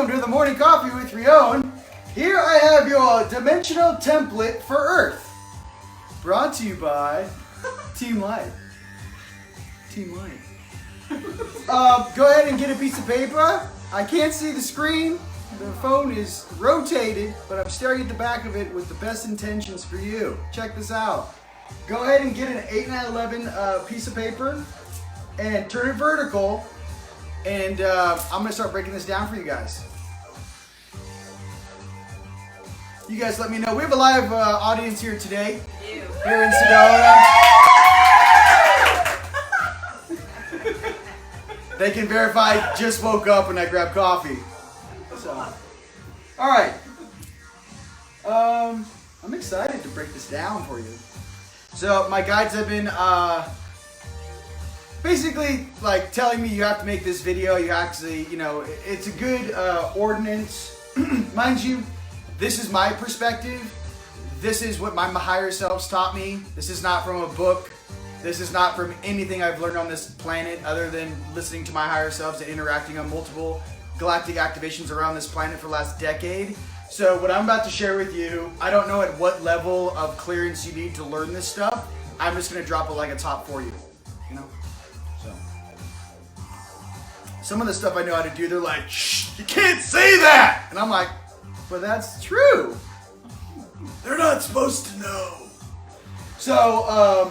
Welcome to the Morning Coffee with Rion. Here I have your dimensional template for Earth. Brought to you by Team Light. Team Light. Go ahead and get a piece of paper. I can't see the screen. The phone is rotated, but I'm staring at the back of it with the best intentions for you. Check this out. Go ahead and get an 8x11 piece of paper and turn it vertical. And I'm gonna start breaking this down for you guys. You guys let me know. We have a live audience here today. Here in Sedona. They can verify I just woke up when I grabbed coffee. So, all right. I'm excited to break this down for you. So my guides have been basically like telling me you have to make this video. You actually, it's a good ordinance. Mind you, this is my perspective. This is what my higher selves taught me. This is not from a book. This is not from anything I've learned on this planet other than listening to my higher selves and interacting on multiple galactic activations around this planet for the last decade. So what I'm about to share with you, I don't know at what level of clearance you need to learn this stuff. I'm just gonna drop it like a top for you, So some of the stuff I know how to do, they're like, shh, you can't say that! And I'm like, but that's true. They're not supposed to know. So,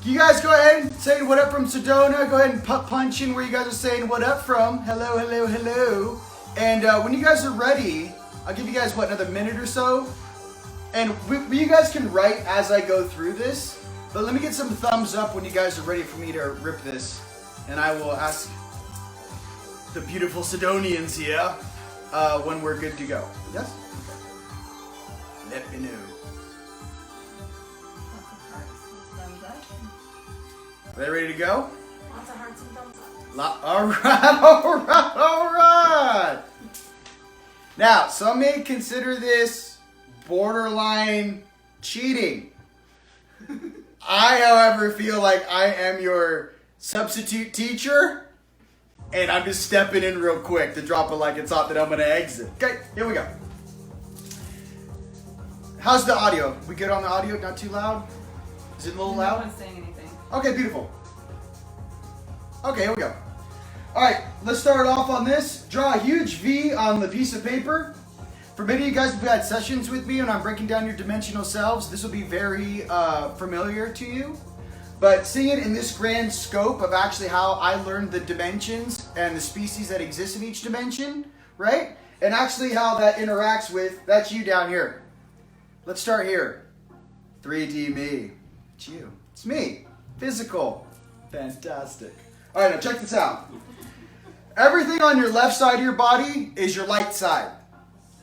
you guys go ahead and say what up from Sedona. Go ahead and punch in where you guys are saying what up from. Hello, hello, hello. And when you guys are ready, I'll give you guys, another minute or so. And you guys can write as I go through this. But let me get some thumbs up when you guys are ready for me to rip this. And I will ask the beautiful Sedonians here when we're good to go. Yes? Okay. Let me know. Are they ready to go? Lots of hearts and thumbs up. All right. Now, some may consider this borderline cheating. I, however, feel like I am your substitute teacher, and I'm just stepping in real quick to drop it like it's hot that I'm going to exit. Okay, here we go. How's the audio? We good on the audio? Not too loud? Is it a little loud? No one's saying anything. Okay, beautiful. Okay, here we go. Alright, let's start off on this. Draw a huge V on the piece of paper. For many of you guys who've had sessions with me and I'm breaking down your dimensional selves, this will be very familiar to you. But seeing it in this grand scope of actually how I learned the dimensions and the species that exist in each dimension, right? And actually how that interacts with, that's you down here. Let's start here. 3D me. It's you. It's me. Physical. Fantastic. All right, now check this out. Everything on your left side of your body is your light side.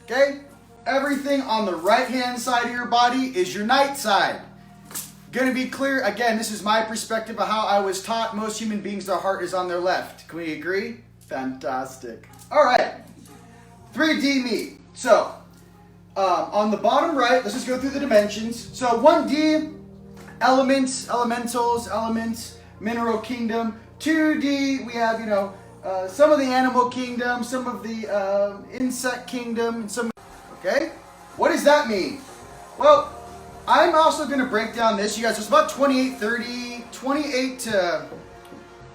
Okay? Everything on the right-hand side of your body is your night side. Gonna be clear, again, this is my perspective of how I was taught. Most human beings, their heart is on their left. Can we agree? Fantastic. All right. 3D me. So, on the bottom right, let's just go through the dimensions. So 1D, elements, elementals, elements, mineral kingdom. 2D, we have, some of the animal kingdom, some of the insect kingdom, and some, okay? What does that mean? Well, I'm also going to break down this. You guys, there's about 28 to,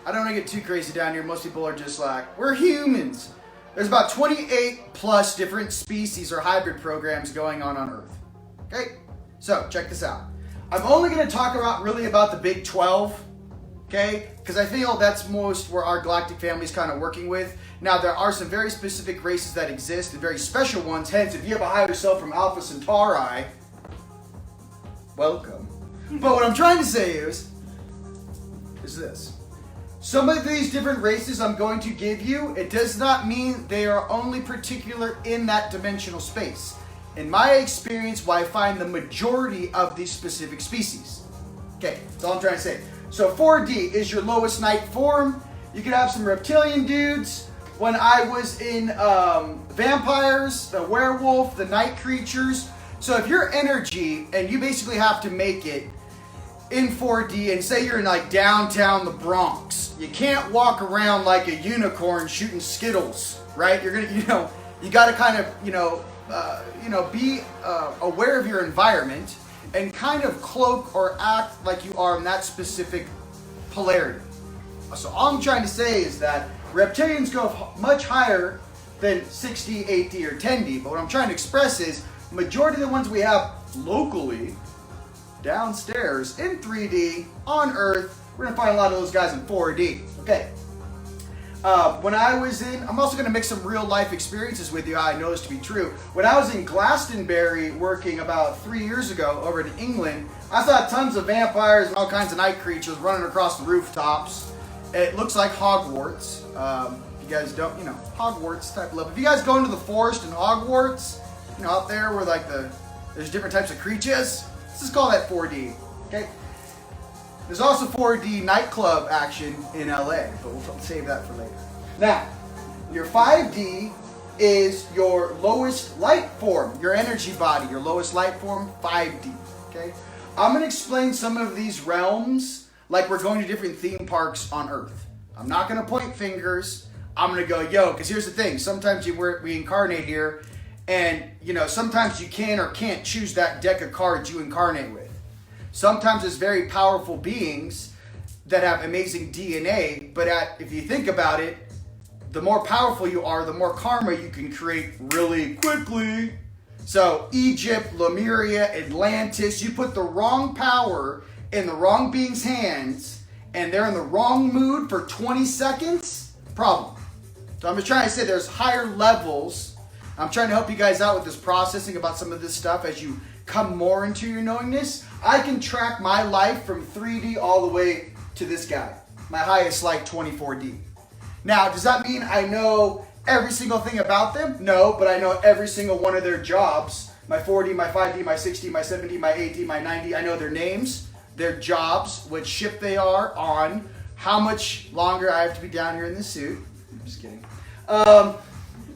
I don't want to get too crazy down here. Most people are just like, we're humans. There's about 28 plus different species or hybrid programs going on Earth. Okay? So, check this out. I'm only going to talk really about the big 12. Okay? Because I feel that's most where our galactic family is kind of working with. Now, there are some very specific races that exist, and very special ones. Hence, if you have a higher self from Alpha Centauri, welcome. But what I'm trying to say is this. Some of these different races I'm going to give you, it does not mean they are only particular in that dimensional space. In my experience, I find the majority of these specific species. Okay, that's all I'm trying to say. So 4D is your lowest night form. You could have some reptilian dudes. When I was in vampires, the werewolf, the night creatures. So if your energy, and you basically have to make it, in 4D and say you're in like downtown the Bronx. You can't walk around like a unicorn shooting Skittles, right? You're gonna, you got to kind of, be aware of your environment and kind of cloak or act like you are in that specific polarity. So all I'm trying to say is that reptilians go much higher than 6D, 8D, or 10D, but what I'm trying to express is majority of the ones we have locally, downstairs, in 3D, on Earth, we're going to find a lot of those guys in 4D. Okay. When I was I'm also going to mix some real life experiences with you, how I know this to be true. When I was in Glastonbury working about 3 years ago over in England, I saw tons of vampires and all kinds of night creatures running across the rooftops. It looks like Hogwarts. If you guys don't, Hogwarts type level. If you guys go into the forest in Hogwarts, out there where like there's different types of creatures, let's just call that 4D, okay? There's also 4D nightclub action in LA, but we'll save that for later. Now, your 5D is your lowest light form, your energy body, your lowest light form, 5D, okay? I'm going to explain some of these realms like we're going to different theme parks on Earth. I'm not going to point fingers. I'm going to go, because here's the thing. Sometimes we incarnate here, and, sometimes you can or can't choose that deck of cards you incarnate with. Sometimes it's very powerful beings that have amazing DNA, but if you think about it, the more powerful you are, the more karma you can create really quickly. So Egypt, Lemuria, Atlantis, you put the wrong power in the wrong being's hands, and they're in the wrong mood for 20 seconds, problem. So I'm just trying to say there's higher levels. I'm trying to help you guys out with this processing about some of this stuff as you come more into your knowingness. I can track my life from 3D all the way to this guy. My highest light, 24D. Now, does that mean I know every single thing about them? No, but I know every single one of their jobs. My 4D, my 5D, my 6D, my 7D, my 8D, my 9D. I know their names, their jobs, what ship they are on, how much longer I have to be down here in this suit. I'm just kidding.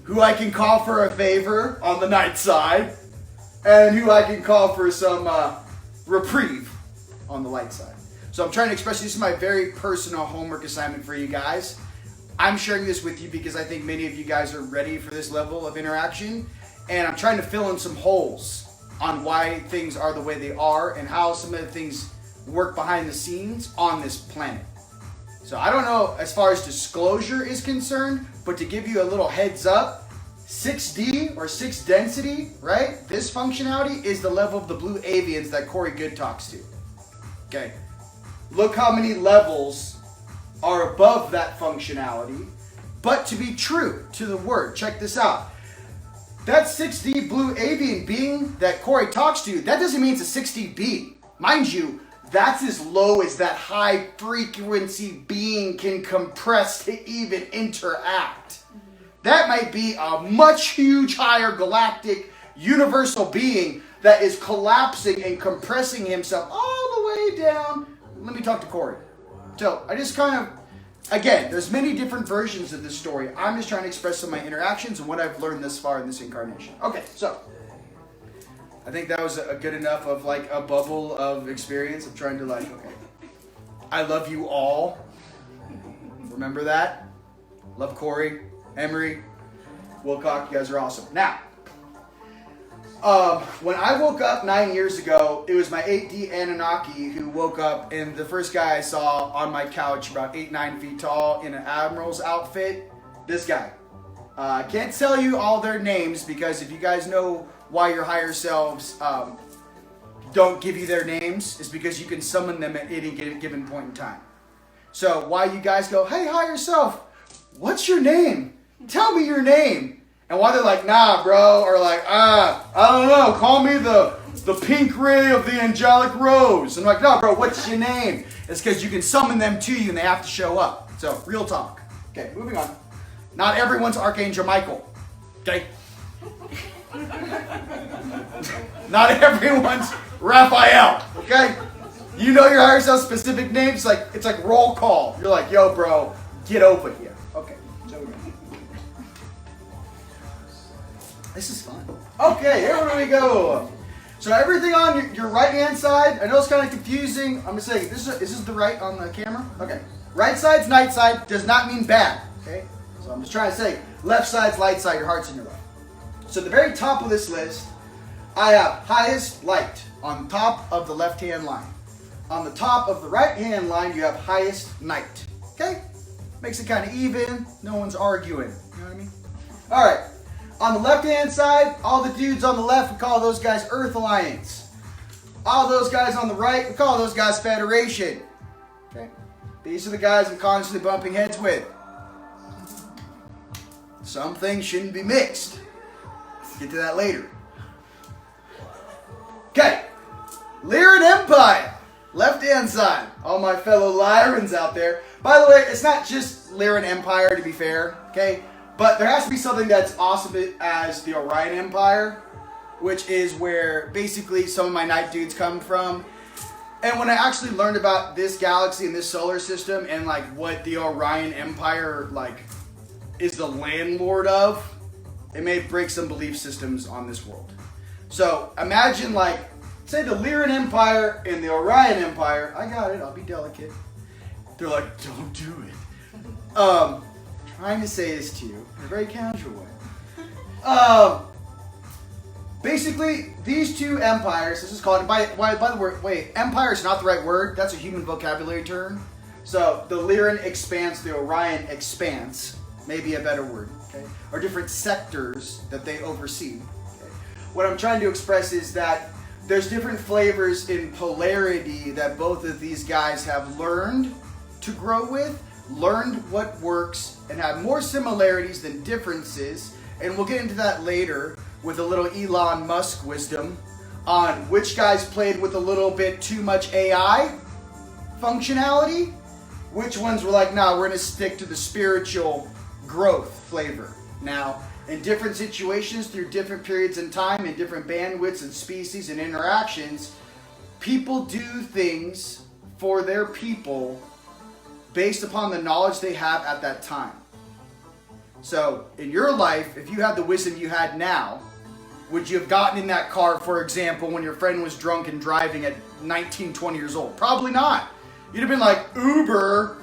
Who I can call for a favor on the night side, and who I can call for some reprieve on the light side. So I'm trying to express this is my very personal homework assignment for you guys. I'm sharing this with you because I think many of you guys are ready for this level of interaction, and I'm trying to fill in some holes on why things are the way they are and how some of the things work behind the scenes on this planet. So I don't know as far as disclosure is concerned, but to give you a little heads up, 6D or 6 density, right? This functionality is the level of the blue avians that Corey Good talks to. Okay. Look how many levels are above that functionality. But to be true to the word, check this out. That 6D blue avian being that Corey talks to, that doesn't mean it's a 6D Mind you, that's as low as that high frequency being can compress to even interact. That might be a much huge higher galactic universal being that is collapsing and compressing himself all the way down. Let me talk to Corey. So I just kind of, again, there's many different versions of this story. I'm just trying to express some of my interactions and what I've learned thus far in this incarnation. Okay, so I think that was a good enough of like a bubble of experience. I'm trying to okay. I love you all. Remember that? Love Corey, Emery, Wilcock. You guys are awesome. Now, when I woke up 9 years ago, it was my 8D Anunnaki who woke up, and the first guy I saw on my couch, about 8-9 feet tall, in an admiral's outfit, this guy. I can't tell you all their names because if you guys know why your higher selves don't give you their names, is because you can summon them at any given point in time. So why you guys go, hey, higher self, what's your name? Tell me your name. And why they're like, nah, bro, or like, I don't know, call me the pink ray of the angelic rose. And I'm like, no, bro, what's your name? It's because you can summon them to you and they have to show up. So, real talk. Okay, moving on. Not everyone's Archangel Michael. Okay? Not everyone's Raphael. Okay? You know your higher self specific names, it's like roll call. You're like, yo, bro, get over here. Okay, so we go. This is fun. Okay, here we go. So everything on your right-hand side, I know it's kind of confusing. I'm just saying, is this the right on the camera? Okay. Right side's night side, does not mean bad, okay? So I'm just trying to say, left side's light side, your heart's in your left. So at the very top of this list, I have highest light on top of the left-hand line. On the top of the right-hand line, you have highest night, okay? Makes it kind of even, no one's arguing, you know what I mean? All right. On the left-hand side, all the dudes on the left, we call those guys Earth Alliance. All those guys on the right, we call those guys Federation. Okay? These are the guys I'm constantly bumping heads with. Some things shouldn't be mixed. Let's get to that later. Okay. Lyran Empire. Left-hand side. All my fellow Lyrans out there. By the way, it's not just Lyran Empire, to be fair. Okay? But there has to be something that's awesome as the Orion Empire, which is where basically some of my night dudes come from. And when I actually learned about this galaxy and this solar system and like what the Orion Empire like is the landlord of, it may break some belief systems on this world. So imagine like, say the Lyran Empire and the Orion Empire. I got it, I'll be delicate. They're like, don't do it. Trying to say this to you in a very casual way. Basically, these two empires, this is called, by the way, empire is not the right word, that's a human vocabulary term. So, the Lyran expanse, the Orion expanse, may be a better word, okay? Are different sectors that they oversee. Okay? What I'm trying to express is that there's different flavors in polarity that both of these guys have learned to grow with, learned what works, and have more similarities than differences. And we'll get into that later with a little Elon Musk wisdom on which guys played with a little bit too much AI functionality, which ones were like, nah, we're going to stick to the spiritual growth flavor. Now, in different situations, through different periods in time, in different bandwidths and species and interactions, people do things for their people based upon the knowledge they have at that time. So, in your life, if you had the wisdom you had now, would you have gotten in that car, for example, when your friend was drunk and driving at 19, 20 years old? Probably not. You'd have been like, Uber,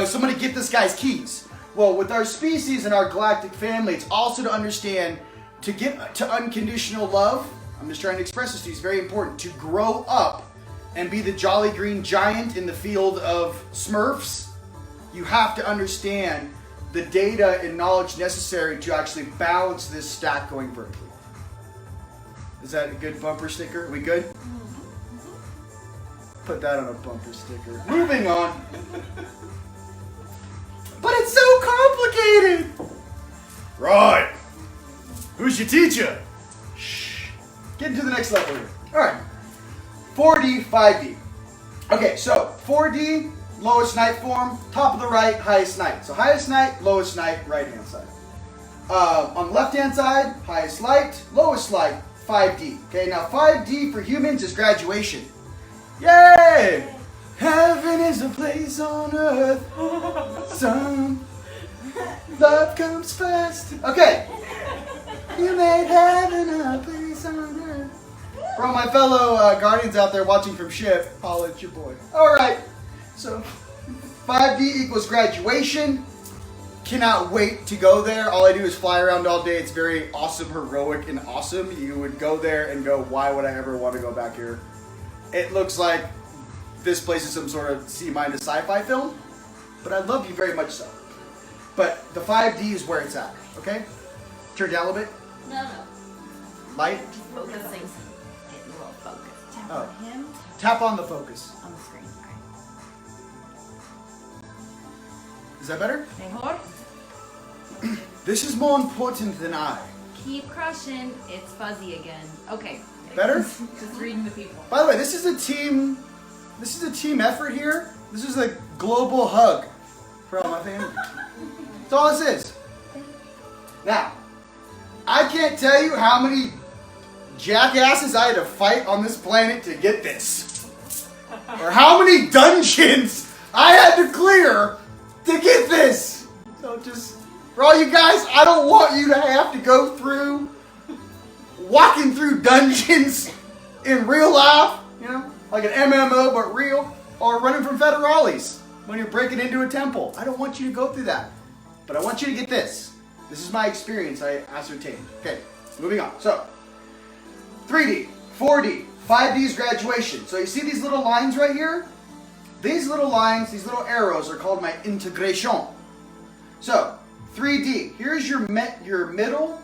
somebody get this guy's keys. Well, with our species and our galactic family, it's also to understand, to get to unconditional love, I'm just trying to express this to you, it's very important, to grow up and be the jolly green giant in the field of Smurfs, you have to understand the data and knowledge necessary to actually balance this stack going vertically. Is that a good bumper sticker? Are we good? Put that on a bumper sticker. Moving on. But it's so complicated! Right. Who's your teacher? Shh. Getting to the next level here. Alright. 4D, 5D. Okay, so 4D, lowest night form, top of the right, highest night. So highest night, lowest night, right hand side. On the left hand side, highest light, lowest light, 5D. Okay, now 5D for humans is graduation. Yay! Heaven is a place on earth. Some love comes first. Okay. You made heaven a place on earth. For all my fellow Guardians out there watching from ship, holla at your boy. Alright, so 5D equals graduation. Cannot wait to go there. All I do is fly around all day. It's very awesome, heroic, and awesome. You would go there and go, why would I ever want to go back here? It looks like this place is some sort of C-minus sci-fi film, but I love you very much so. But the 5D is where it's at, okay? Turn down a little bit. No. Light. Focusing. Getting a little focus. Tap Oh. on him. Tap on the focus. On the screen. Is that better? Mejor. This is more important than I. Keep crushing. It's fuzzy again. Okay. Better? Just reading the people. By the way, this is a team effort here. This is a global hug for all my family. That's all this is. Now, I can't tell you how many jackasses I had to fight on this planet to get this. Or how many dungeons I had to clear to get this. So just, for all you guys, I don't want you to have to go through walking through dungeons in real life, you know, like an MMO but real, or running from federales when you're breaking into a temple. I don't want you to go through that, but I want you to get this. This is my experience I ascertained. Okay, moving on. So, 3D, 4D, 5D is graduation. So you see these little lines right here? These little lines, these little arrows are called my integration. So, 3D, here's your middle,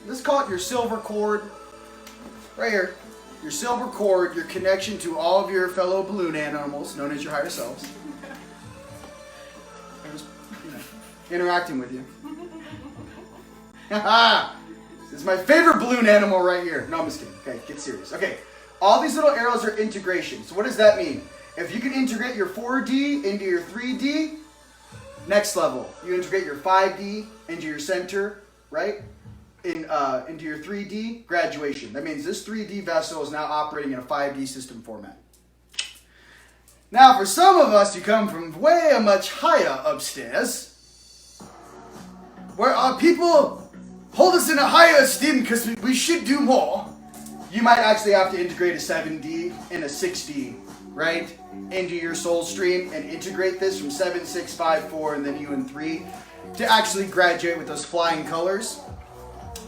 let's call it your silver cord, right here. Your silver cord, your connection to all of your fellow balloon animals, known as your higher selves. I'm just, interacting with you. This is my favorite balloon animal right here. No, I'm just kidding. Okay, get serious. Okay, all these little arrows are integration. So what does that mean? If you can integrate your 4D into your 3D, next level. You integrate your 5D into your center, right? Into your 3D, graduation. That means this 3D vessel is now operating in a 5D system format. Now, for some of us who come from way much higher upstairs, where our people hold us in a higher esteem because we should do more, you might actually have to integrate a 7D and a 6D, right, into your soul stream and integrate this from 7, 6, 5, 4, and then you in 3 to actually graduate with those flying colors.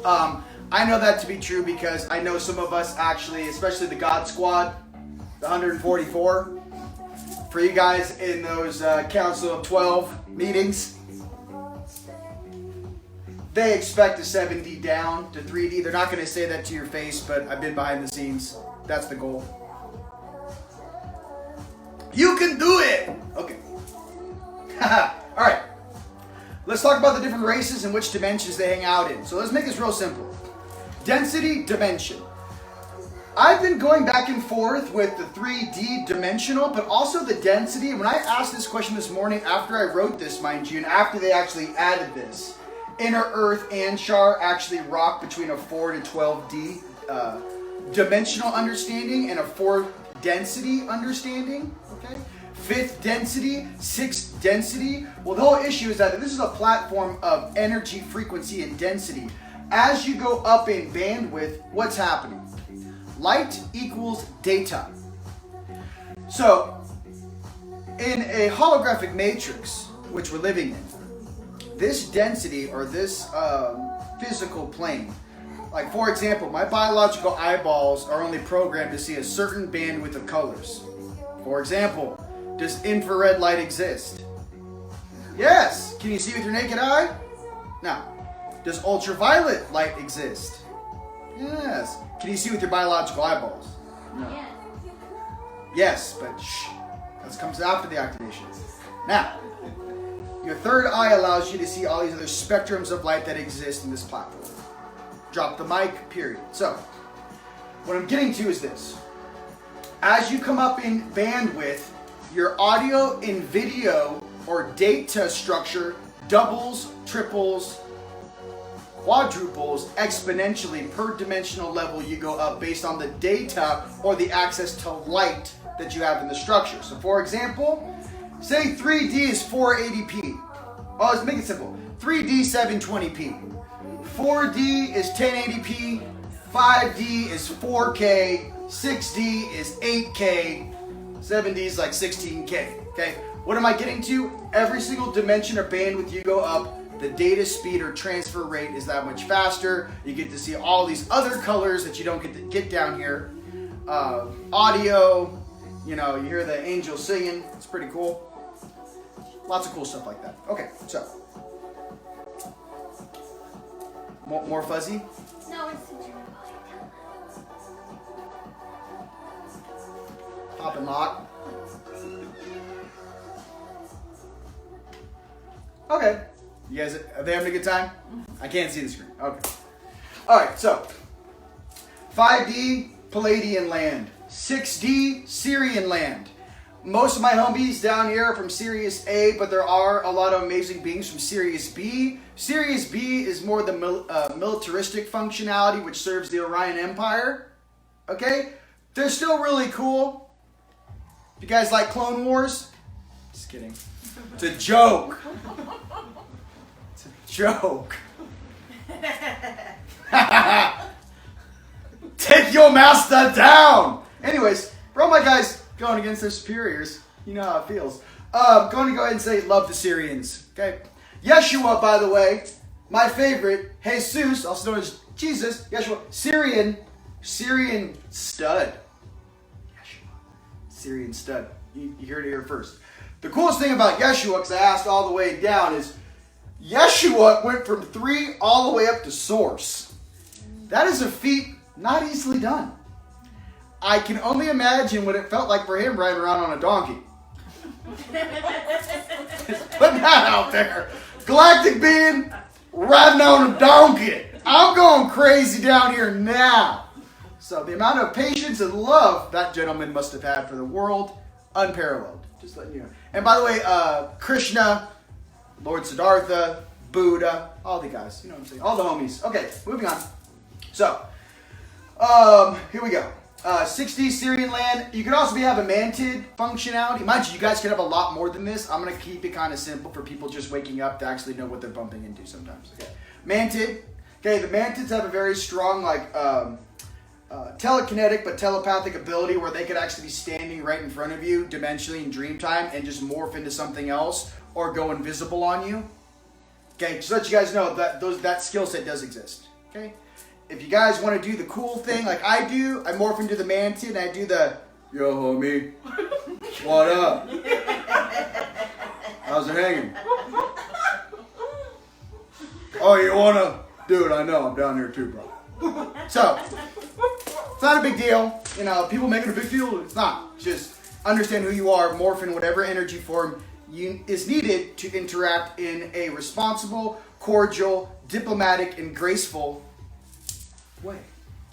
I know that to be true because I know some of us actually, especially the God Squad, the 144, for you guys in those Council of 12 meetings, they expect a 7D down to 3D. They're not going to say that to your face, but I've been behind the scenes. That's the goal. You can do it! Okay. Alright. Let's talk about the different races and which dimensions they hang out in. So let's make this real simple. Density, dimension. I've been going back and forth with the 3D dimensional, but also the density. When I asked this question this morning, after I wrote this, mind you, and after they actually added this, Inner Earth and Char actually rock between a 4 to 12D dimensional understanding and a 4 density understanding. Okay? 5th density, 6th density. Well, the whole issue is that this is a platform of energy, frequency, and density. As you go up in bandwidth, what's happening? Light equals data. So, in a holographic matrix, which we're living in, this density or this physical plane, like for example, my biological eyeballs are only programmed to see a certain bandwidth of colors. For example, does infrared light exist? Yes. Can you see with your naked eye? No. Does ultraviolet light exist? Yes. Can you see with your biological eyeballs? No. Yes. Yes, but shh. That comes after the activation. Now, your third eye allows you to see all these other spectrums of light that exist in this platform. Drop the mic, period. So, what I'm getting to is this. As you come up in bandwidth, your audio and video or data structure doubles, triples, quadruples exponentially per dimensional level you go up based on the data or the access to light that you have in the structure. So for example, say 3D is 480p. Oh, let's make it simple. 3D 720p. 4D is 1080p. 5D is 4K. 6D is 8K. 7D is like 16K. Okay? What am I getting to? Every single dimension or bandwidth you go up, the data speed or transfer rate is that much faster. You get to see all these other colors that you don't get to get down here. Audio, you know, you hear the angel singing. It's pretty cool. Lots of cool stuff like that. Okay, so. More fuzzy? No, it's Pop and lock. Okay. You guys, are they having a good time? I can't see the screen. Okay. Alright, so 5D, Palladian land. 6D, Syrian land. Most of my homies down here are from Sirius A, but there are a lot of amazing beings from Sirius B. Sirius B is more the militaristic functionality, which serves the Orion Empire. Okay? They're still really cool. You guys like Clone Wars? Just kidding. It's a joke. It's a joke. Take your master down! Anyways, for all my guys going against their superiors, you know how it feels. Going to go ahead and say love the Syrians. Okay? Yeshua, by the way, my favorite, Jesus, also known as Jesus, Yeshua, Syrian stud. Yeshua, Syrian stud. You heard it here first. The coolest thing about Yeshua, because I asked all the way down, is Yeshua went from 3 all the way up to source. That is a feat not easily done. I can only imagine what it felt like for him riding around on a donkey. Put that out there. Galactic being riding on a donkey. I'm going crazy down here now. So the amount of patience and love that gentleman must have had for the world, unparalleled. Just letting you know. And by the way, Krishna, Lord Siddhartha, Buddha, all the guys. You know what I'm saying? All the homies. Okay, moving on. So, here we go. 60 Syrian land. You could also have a mantid functionality. Mind you, you guys could have a lot more than this. I'm going to keep it kind of simple for people just waking up to actually know what they're bumping into sometimes. Okay. Mantid. Okay, the mantids have a very strong, like, telekinetic but telepathic ability where they could actually be standing right in front of you dimensionally in dream time and just morph into something else or go invisible on you. Okay, just to let you guys know that skill set does exist. Okay. If you guys want to do the cool thing like I do, I morph into the mantid and I do the, yo homie, what up? How's it hanging? Oh, you wanna? Dude, I know, I'm down here too, bro. So, it's not a big deal. You know, people make it a big deal. It's not. Just understand who you are, morph in whatever energy form is needed to interact in a responsible, cordial, diplomatic, and graceful way.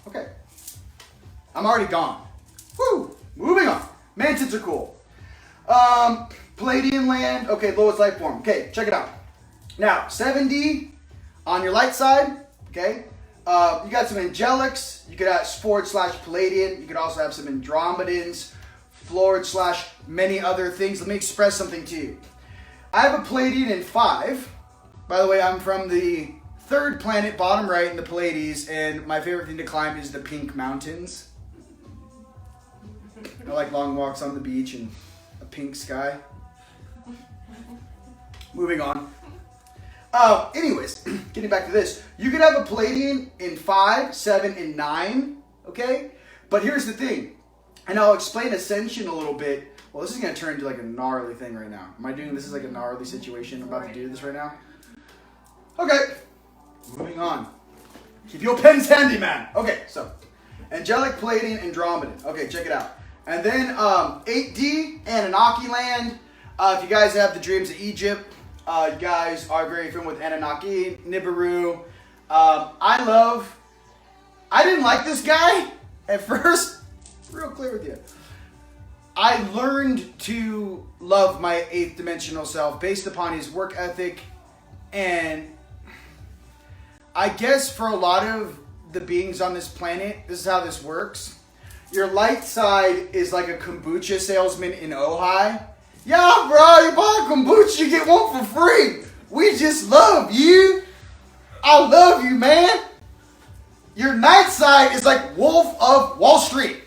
Okay. I'm already gone. Woo! Moving on. Mantids are cool. Palladian land. Okay, lowest life form. Okay, check it out. Now, 7D on your light side. Okay. You got some angelics. You could have /Palladian. You could also have some Andromedans, / many other things. Let me express something to you. I have a Palladian in 5. By the way, I'm from the 3rd planet, bottom right in the Pleiades, and my favorite thing to climb is the Pink Mountains. I like long walks on the beach and a pink sky. Moving on. Anyways, getting back to this. You could have a Palladian in 5, 7, and 9, okay? But here's the thing, and I'll explain Ascension a little bit. Well, this is going to turn into like a gnarly thing right now. Am I doing this as like a gnarly situation? I'm about to do this right now? Okay. Moving on. Keep your pens handy, man. Okay, so Angelic, Palladian, Andromedan. Okay, check it out. And then 8D, Anunnaki land. If you guys have the Dreams of Egypt, you guys are very familiar with Anunnaki, Nibiru. I didn't like this guy at first. Real clear with you. I learned to love my 8th dimensional self based upon his work ethic, and I guess for a lot of the beings on this planet, this is how this works. Your light side is like a kombucha salesman in Ojai. Yeah, bro, you buy kombucha, you get one for free. We just love you. I love you, man. Your night side is like Wolf of Wall Street.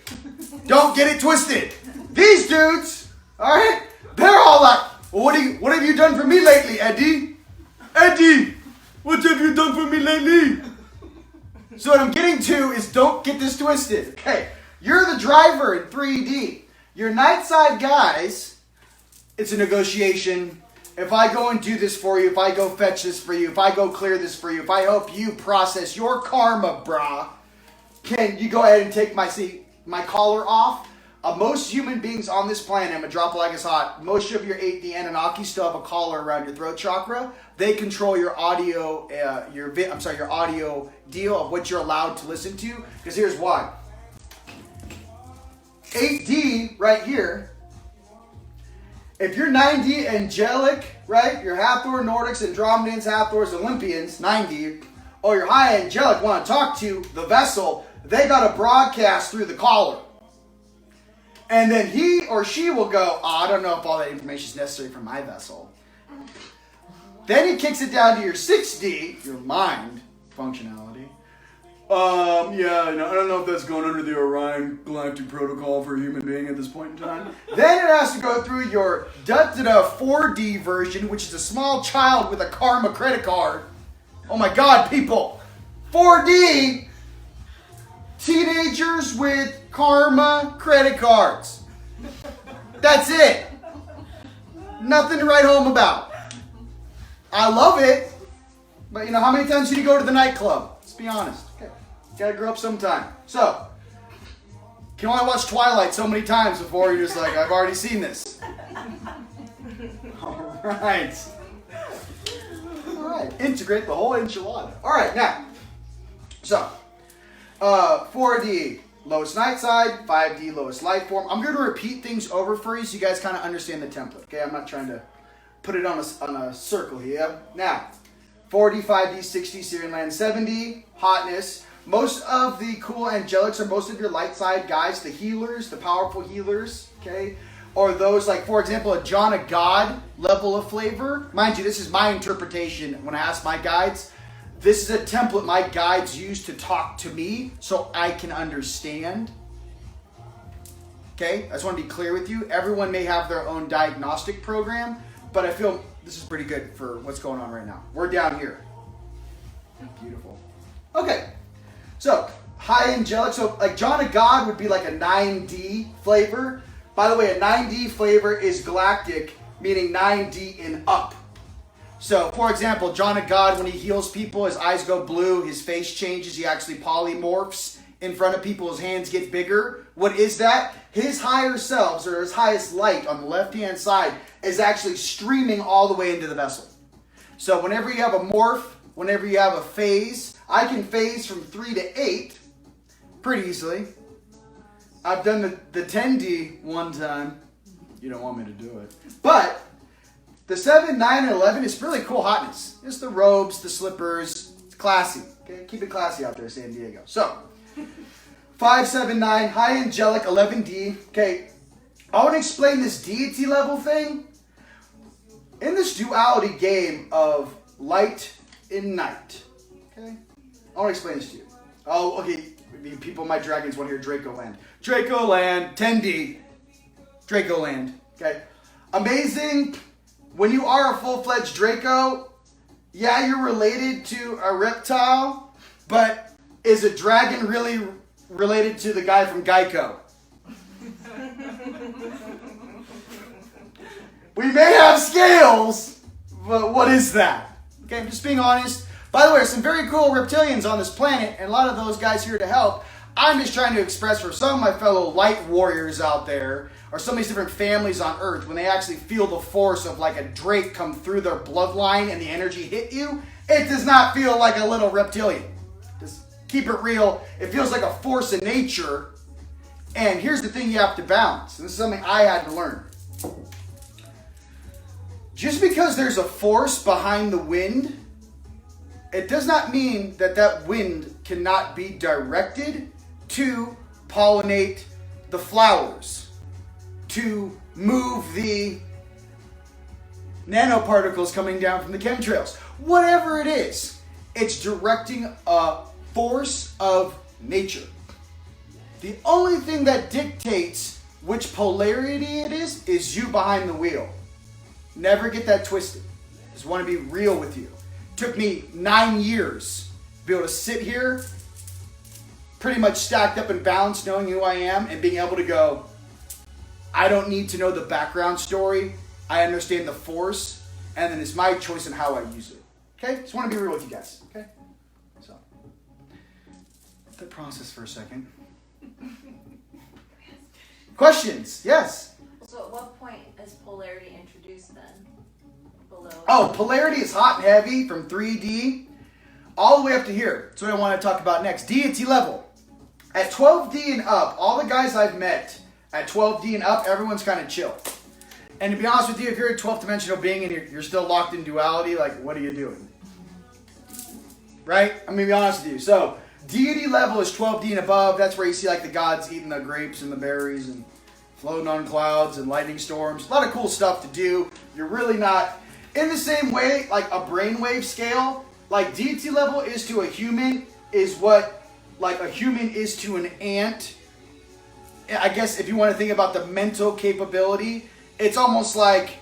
Don't get it twisted. These dudes, all right, they're all like, well, what have you done for me lately, Eddie? Eddie, what have you done for me lately? So what I'm getting to is don't get this twisted. Okay, you're the driver in 3D. Your night side guys, it's a negotiation. If I go and do this for you, if I go fetch this for you, if I go clear this for you, if I help you process your karma, brah, can you go ahead and take my collar off? Most human beings on this planet, I'm going to drop it like it's hot, most of your 8D Anunnaki still have a collar around your throat chakra. They control your audio, your audio deal of what you're allowed to listen to. Because here's why. 8D right here, if you're 9D angelic, right, you're Hathor, Nordics, Andromedans, Hathors, Olympians, 9D, or you're high angelic, want to talk to the vessel, they got to broadcast through the collar. And then he or she will go, I don't know if all that information is necessary for my vessel. Then he kicks it down to your 6D, your mind functionality. Yeah, I don't know if that's going under the Orion Galactic Protocol for a human being at this point in time. Then it has to go through your 4D version, which is a small child with a Karma credit card. Oh my God, people! 4D! Teenagers with Karma credit cards. That's it. Nothing to write home about. I love it, but how many times did you go to the nightclub? Let's be honest. Okay. Gotta grow up sometime. So, you can only watch Twilight so many times before you're just like, I've already seen this. Alright. Alright. Integrate the whole enchilada. Alright, now. So, 4D, lowest night side. 5D, lowest light form. I'm going to repeat things over for you so you guys kind of understand the template. Okay, I'm not trying to put it on a circle here. Now, 4D, 5D, 6D, Syrian Land, 7D, hotness. Most of the cool angelics are most of your light side guys, the healers, the powerful healers, okay? Or those like, for example, a John of God level of flavor. Mind you, this is my interpretation when I ask my guides. This is a template my guides use to talk to me so I can understand. Okay, I just want to be clear with you. Everyone may have their own diagnostic program, but I feel this is pretty good for what's going on right now. We're down here. Beautiful. Okay, so high angelic. So like John of God would be like a 9D flavor. By the way, a 9D flavor is galactic, meaning 9D and up. So, for example, John of God, when he heals people, his eyes go blue, his face changes, he actually polymorphs in front of people, his hands get bigger. What is that? His higher selves, or his highest light on the left-hand side, is actually streaming all the way into the vessel. So whenever you have a morph, whenever you have a phase, I can phase from 3 to 8 pretty easily. I've done the 10D one time. You don't want me to do it. But the 7, 9, and 11 is really cool hotness. It's the robes, the slippers. It's classy. Okay, keep it classy out there, San Diego. So, 5, 7, 9, high angelic, 11D. Okay, I want to explain this deity level thing. In this duality game of light and night, okay, I want to explain this to you. Oh, okay, people, my dragons want to hear Draco Land. Draco Land, 10D. Draco Land, okay. Amazing. When you are a full-fledged Draco, yeah, you're related to a reptile, but is a dragon really related to the guy from Geico? We may have scales, but what is that? Okay, I'm just being honest. By the way, there's some very cool reptilians on this planet, and a lot of those guys here to help. I'm just trying to express for some of my fellow light warriors out there, or some of these different families on Earth, when they actually feel the force of like a Drake come through their bloodline and the energy hit you, it does not feel like a little reptilian. Just keep it real. It feels like a force of nature. And here's the thing you have to balance. And this is something I had to learn. Just because there's a force behind the wind, it does not mean that that wind cannot be directed to pollinate the flowers, to move the nanoparticles coming down from the chemtrails. Whatever it is, it's directing a force of nature. The only thing that dictates which polarity it is you behind the wheel. Never get that twisted. Just want to be real with you. Took me 9 years to be able to sit here, pretty much stacked up and balanced, knowing who I am, and being able to go, I don't need to know the background story. I understand the force, and then it's my choice in how I use it. Okay? Just want to be real with you guys. Okay? So, let that process for a second. Questions? Yes? So at what point is polarity introduced then? Below? Oh, polarity is hot and heavy from 3D all the way up to here. That's what I want to talk about next. Deity level. At 12D and up, all the guys I've met at 12D and up, everyone's kind of chill. And to be honest with you, if you're a 12th dimensional being and you're still locked in duality, like, what are you doing? Right? I'm going to be honest with you. So, deity level is 12D and above. That's where you see like the gods eating the grapes and the berries and floating on clouds and lightning storms. A lot of cool stuff to do. You're really not in the same way, like a brainwave scale. Like deity level is to a human is what like a human is to an ant, I guess if you want to think about the mental capability, it's almost like,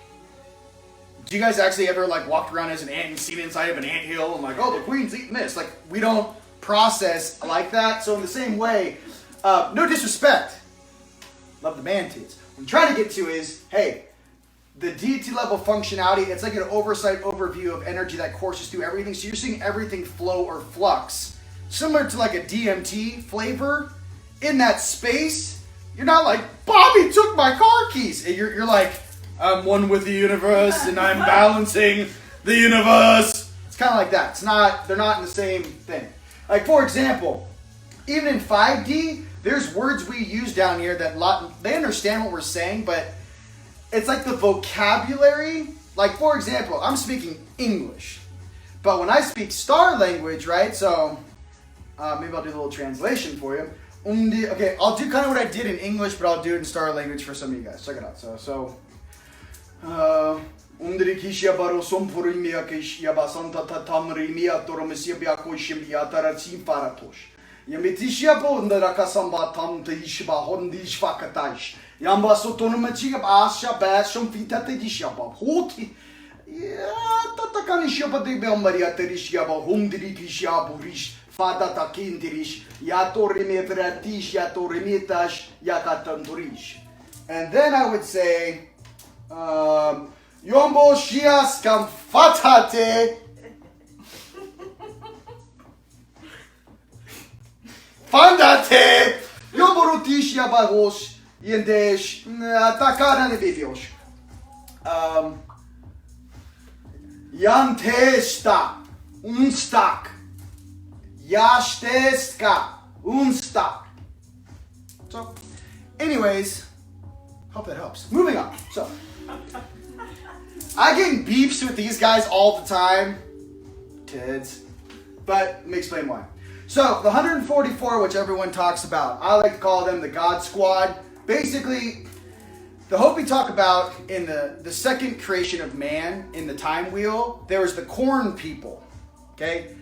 do you guys actually ever like walked around as an ant and seen inside of an anthill and like, oh, the queen's eating this? Like, we don't process like that. So in the same way, no disrespect, love the man tits. What I'm trying to get to is, hey, the deity level functionality, it's like an oversight overview of energy that courses through everything. So you're seeing everything flow or flux. Similar to like a DMT flavor. In that space, you're not like, Bobby took my car keys. You're like, I'm one with the universe and I'm balancing the universe. It's kind of like that. It's not, they're not in the same thing. Like, for example, even in 5D, there's words we use down here that they understand what we're saying, but it's like the vocabulary. Like, for example, I'm speaking English, but when I speak star language, right? So maybe I'll do a little translation for you. Okay, I'll do kind of what I did in English, but I'll do it in star language for some of you guys. Check it out. Fadata kindirish, yatorime vratish, yatorimitas, yakatanturish. And then I would say, Yombo shias kam fatate. Fandate. Yombo rutish yabagosh, yendesh, atakara nebivios. Yantesta, unstak. Yashteska unstak. So, anyways, hope that helps. Moving on. So, I get beefs with these guys all the time. Kids. But let me explain why. So, the 144, which everyone talks about, I like to call them the God Squad. Basically, the Hopi talk about in the second creation of man, in the time wheel, there was the corn people. Okay?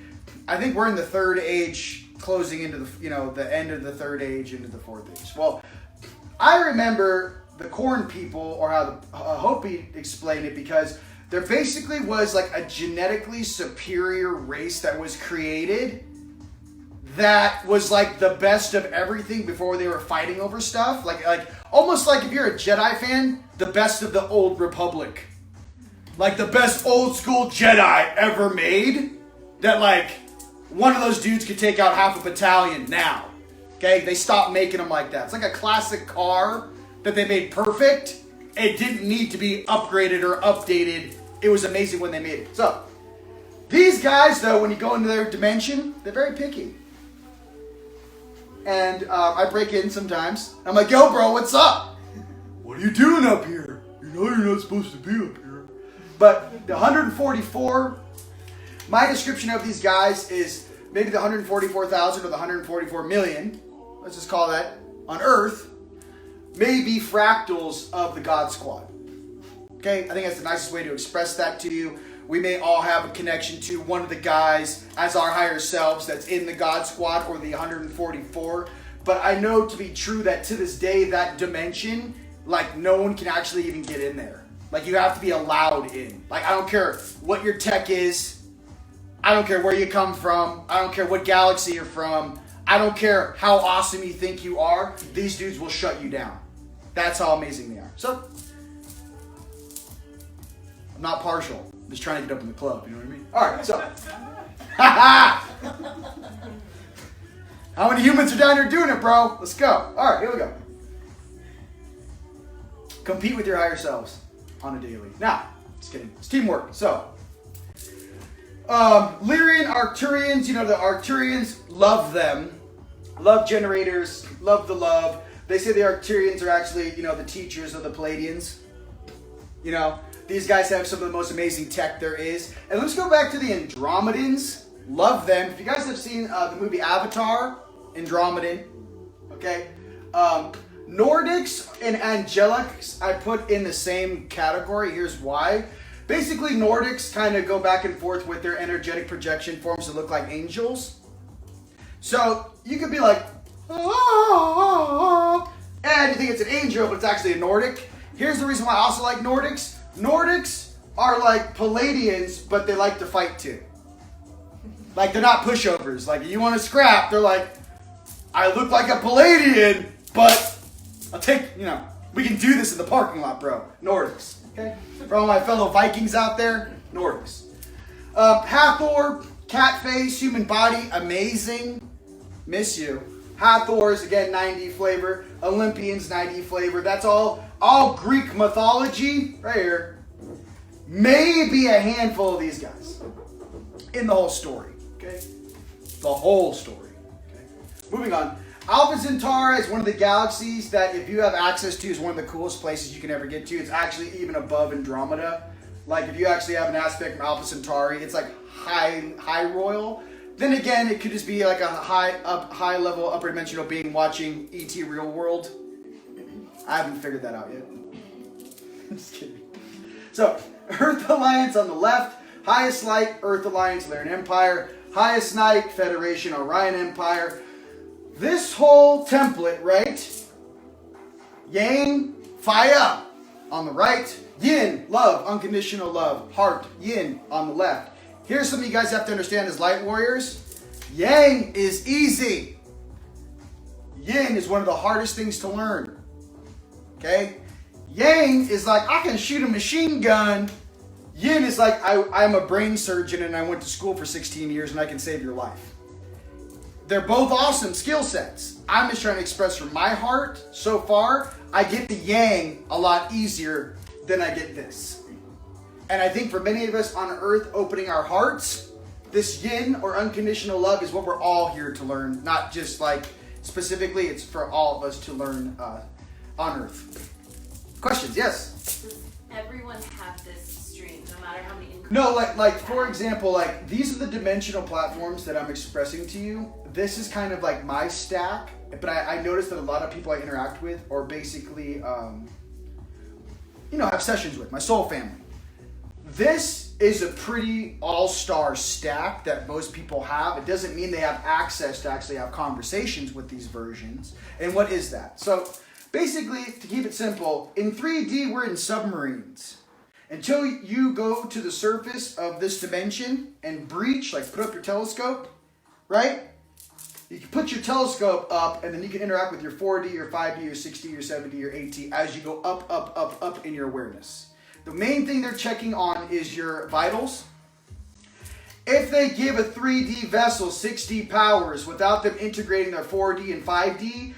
I think we're in the third age, closing into the end of the third age into the fourth age. Well, I remember the corn people, or how the Hopi explained it, because there basically was like a genetically superior race that was created that was like the best of everything before they were fighting over stuff. Like almost like if you're a Jedi fan, the best of the old Republic. Like the best old school Jedi ever made. That like one of those dudes could take out half a battalion now. Okay? They stopped making them like that. It's like a classic car that they made perfect. It didn't need to be upgraded or updated. It was amazing when they made it. So, these guys, though, when you go into their dimension, they're very picky. And I break in sometimes. I'm like, yo, bro, what's up? What are you doing up here? You know you're not supposed to be up here. But the 144... my description of these guys is maybe the 144,000 or the 144 million, let's just call that, on Earth, may be fractals of the God Squad. Okay, I think that's the nicest way to express that to you. We may all have a connection to one of the guys as our higher selves that's in the God Squad or the 144. But I know to be true that to this day, that dimension, like no one can actually even get in there. Like you have to be allowed in. Like I don't care what your tech is. I don't care where you come from. I don't care what galaxy you're from. I don't care how awesome you think you are. These dudes will shut you down. That's how amazing they are. So, I'm not partial. I'm just trying to get up in the club. You know what I mean? All right, so. How many humans are down here doing it, bro? Let's go. All right, here we go. Compete with your higher selves on a daily. Now, just kidding. It's teamwork. So, Lyrian Arcturians, the Arcturians, love them. Love generators, love the love. They say the Arcturians are actually, the teachers of the Palladians. These guys have some of the most amazing tech there is. And let's go back to the Andromedans. Love them. If you guys have seen the movie Avatar, Andromedan, okay? Nordics and Angelics I put in the same category. Here's why. Basically, Nordics kind of go back and forth with their energetic projection forms that look like angels. So you could be like, ah, and you think it's an angel, but it's actually a Nordic. Here's the reason why I also like Nordics. Nordics are like Palladians, but they like to fight too. Like, they're not pushovers. Like, if you want to scrap, they're like, I look like a Palladian, but I'll take, we can do this in the parking lot, bro. Nordics, okay? For all my fellow Vikings out there, Nordics. Hathor, cat face, human body, amazing. Miss you. Hathors, again, 90 flavor. Olympians, 90 flavor. That's all Greek mythology, right here. Maybe a handful of these guys in the whole story, okay? The whole story, okay? Moving on. Alpha Centauri is one of the galaxies that if you have access to is one of the coolest places you can ever get to. It's actually even above Andromeda. Like, if you actually have an aspect from Alpha Centauri, it's like high royal. Then again, it could just be like a high level upper dimensional being watching E.T. Real World. I haven't figured that out yet. I'm just kidding. So, Earth Alliance on the left, highest light, Earth Alliance, Lyran Empire, highest night, Federation, Orion Empire. This whole template, right? Yang, fire on the right. Yin, love, unconditional love. Heart, yin on the left. Here's something you guys have to understand as light warriors. Yang is easy. Yin is one of the hardest things to learn. Okay? Yang is like, I can shoot a machine gun. Yin is like, I'm a brain surgeon and I went to school for 16 years and I can save your life. They're both awesome skill sets. I'm just trying to express from my heart, so far, I get the Yang a lot easier than I get this. And I think for many of us on Earth opening our hearts, this Yin or unconditional love is what we're all here to learn. Not just like specifically, it's for all of us to learn on Earth. Questions? Yes? Does everyone have this stream, no matter how many No, like for example, like these are the dimensional platforms that I'm expressing to you. This is kind of like my stack, but I noticed that a lot of people I interact with are basically, have sessions with, my soul family. This is a pretty all-star stack that most people have. It doesn't mean they have access to actually have conversations with these versions. And what is that? So basically, to keep it simple, in 3D, we're in submarines. Until you go to the surface of this dimension and breach, like put up your telescope, right? You can put your telescope up and then you can interact with your 4D, your 5D, your 6D, your 7D, your 8D as you go up in your awareness. The main thing they're checking on is your vitals. If they give a 3D vessel 6D powers without them integrating their 4D and 5D,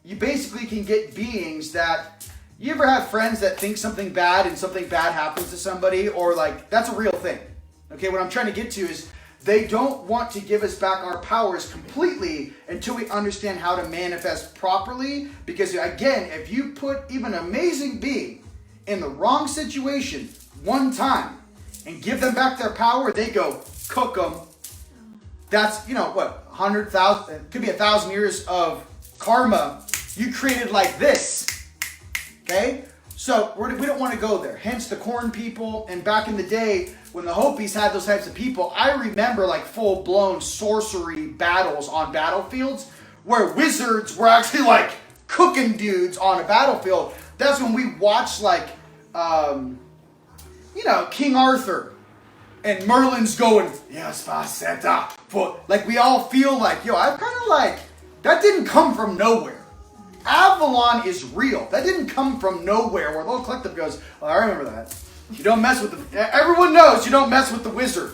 you basically can get beings that... You ever have friends that think something bad and something bad happens to somebody? Or like, that's a real thing. Okay, what I'm trying to get to is they don't want to give us back our powers completely until we understand how to manifest properly. Because again, if you put even an amazing being in the wrong situation one time and give them back their power, they go cook them. That's, 100,000, it could be 1,000 years of karma you created like this. Okay? So we don't want to go there. Hence the corn people. And back in the day, when the Hopis had those types of people, I remember like full-blown sorcery battles on battlefields where wizards were actually like cooking dudes on a battlefield. That's when we watched like, King Arthur. And Merlin's going, yes, Faceta. Like we all feel like, I'm kind of like, that didn't come from nowhere. Avalon is real. That didn't come from nowhere where the whole collective goes, oh, I remember that. You don't mess with everyone knows you don't mess with the wizard.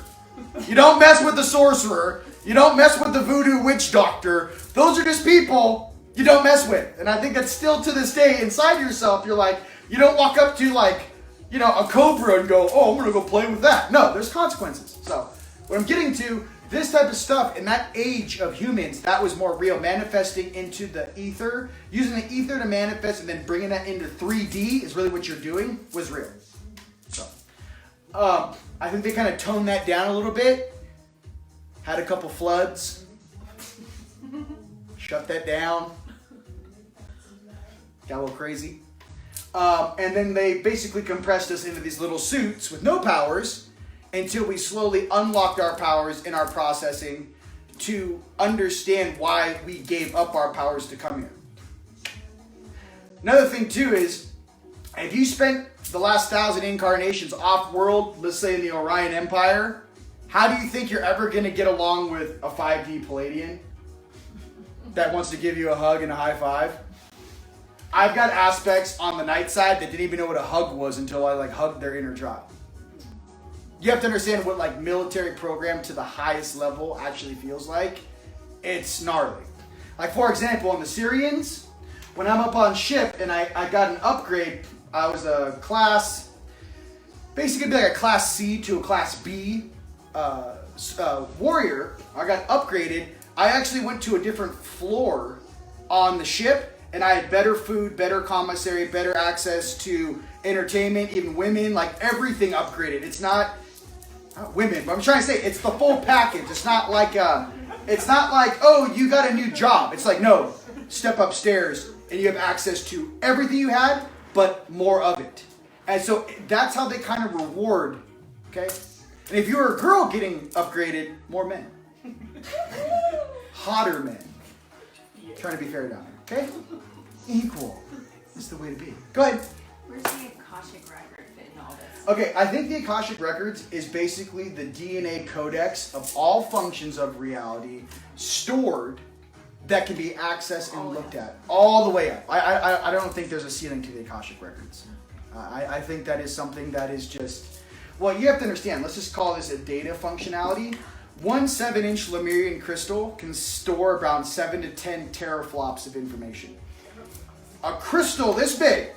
You don't mess with the sorcerer. You don't mess with the voodoo witch doctor. Those are just people you don't mess with. And I think that's still to this day inside yourself. You're like, you don't walk up to like, a cobra and go, oh, I'm going to go play with that. No, there's consequences. So what I'm getting to, this type of stuff in that age of humans, that was more real. Manifesting into the ether, using the ether to manifest and then bringing that into 3D is really what you're doing, was real. So, I think they kind of toned that down a little bit. Had a couple floods. Shut that down. Got a little crazy. And then they basically compressed us into these little suits with no powers until we slowly unlocked our powers in our processing. to understand why we gave up our powers to come here. Another thing too is, if you spent the last 1,000 incarnations off-world, let's say in the Orion Empire, how do you think you're ever going to get along with a 5D Palladian that wants to give you a hug and a high five? I've got aspects on the night side that didn't even know what a hug was until I hugged their inner child. You have to understand what military program to the highest level actually feels like. It's gnarly. Like for example, on the Syrians, when I'm up on ship and I got an upgrade, I was a class, basically like a class C to a class B warrior. I got upgraded. I actually went to a different floor on the ship, and I had better food, better commissary, better access to entertainment, even women, everything upgraded. It's not women, but I'm trying to say it's the full package. It's not like oh, you got a new job. It's like, no, step upstairs and you have access to everything you had, but more of it. And so that's how they kind of reward, okay? And if you're a girl getting upgraded, more men. Hotter men. Trying to be fair down there, okay? Equal is the way to be. Go ahead. Where's the Akashic record fit in all this? Okay, I think the Akashic Records is basically the DNA codex of all functions of reality stored that can be accessed and looked at all the way up. I don't think there's a ceiling to the Akashic Records. I think that is something that is just, well, you have to understand, let's just call this a data functionality. One 7-inch Lemurian crystal can store around 7 to 10 teraflops of information. A crystal this big